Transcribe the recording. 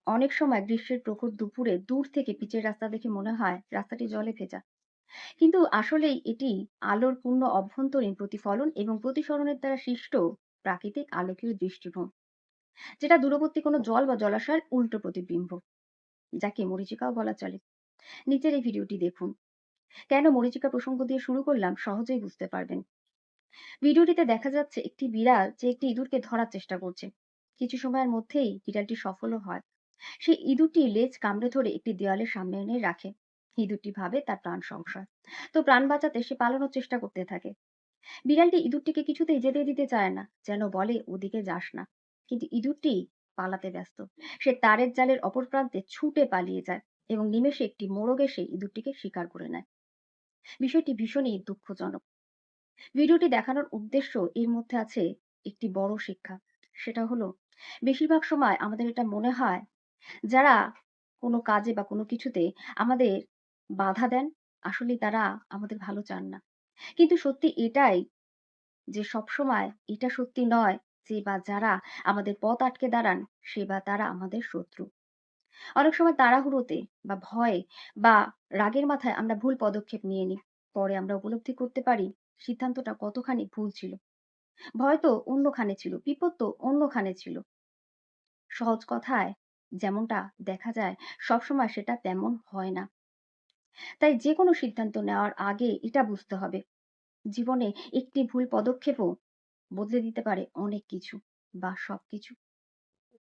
অনেক সময় গ্রীষ্মের প্রখর দুপুরে দূর থেকে পিচের রাস্তা দেখে মনে হয় রাস্তাটি জলে ভেজা। কিন্তু আসলেই এটি আলোর পূর্ণ অভ্যন্তরীণ প্রতিফলন এবং প্রতিসরণের দ্বারা সৃষ্ট প্রাকৃতিক আলোকীয় দৃষ্টিভঙ্গি, যেটা দূরবর্তী কোনো জল বা জলাশয়ের উল্টো প্রতিবিম্ব, যাকে মরীচিকাও বলা চলে। নিচের এই ভিডিওটি দেখুন। কেন মরীচিকা প্রসঙ্গ দিয়ে শুরু করলাম সহজেই বুঝতে পারবেন। ভিডিওটিতে দেখা যাচ্ছে একটি বিড়াল যে একটি ইঁদুরকে ধরার চেষ্টা করছে। কিছু সময়ের মধ্যেই বিড়ালটি সফলও হয়। সে ইঁদুরটি লেজ কামড়ে ধরে একটি দেওয়ালের সামনে এনে রাখে। ইঁদুরটি ভাবে তার প্রাণ সংশয়, তো প্রাণ বাঁচাতে সে পালানোর চেষ্টা করতে থাকে। বিড়ালটি ইঁদুরটিকে কিছুতেই যেতে দিতে চায় না, যেন বলে ওদিকে যাস না। কিন্তু ইঁদুরটি পালাতে ব্যস্ত। সে তারের জালের অপর প্রান্তে ছুটে পালিয়ে যায় এবং নিমেষে একটি মোরগ এসে ইঁদুরটিকে শিকার করে নেয়। বিষয়টি ভীষণই দুঃখজনক। ভিডিওটি দেখানোর উদ্দেশ্য, এর মধ্যে আছে একটি বড় শিক্ষা। সেটা হলো, বেশিরভাগ সময় আমাদের এটা মনে হয় যারা কোনো কাজে বা কোনো কিছুতে আমাদের বাধা দেন, আসলেই তারা আমাদের ভালো চান না। কিন্তু সত্যি এটাই যে সবসময় এটা সত্যি নয় যে বা যারা আমাদের পথ আটকে দাঁড়ান সে বা তারা আমাদের শত্রু। অনেক সময় তাড়াহুড়োতে বা ভয়ে বা রাগের মাথায় আমরা ভুল পদক্ষেপ নিয়ে নিই। পরে আমরা উপলব্ধি করতে পারি সিদ্ধান্তটা কতখানি ভুল ছিল। ভয় তো অন্যখানে ছিল, বিপদ তো অন্যখানে ছিল। সহজ কথায় যেমনটা দেখা যায়, সবসময় সেটা তেমন হয় না। তাই যেকোনো সিদ্ধান্ত নেওয়ার আগে এটা বুঝতে হবে, জীবনে একটি ভুল পদক্ষেপও বদলে দিতে পারে অনেক কিছু বা সবকিছু।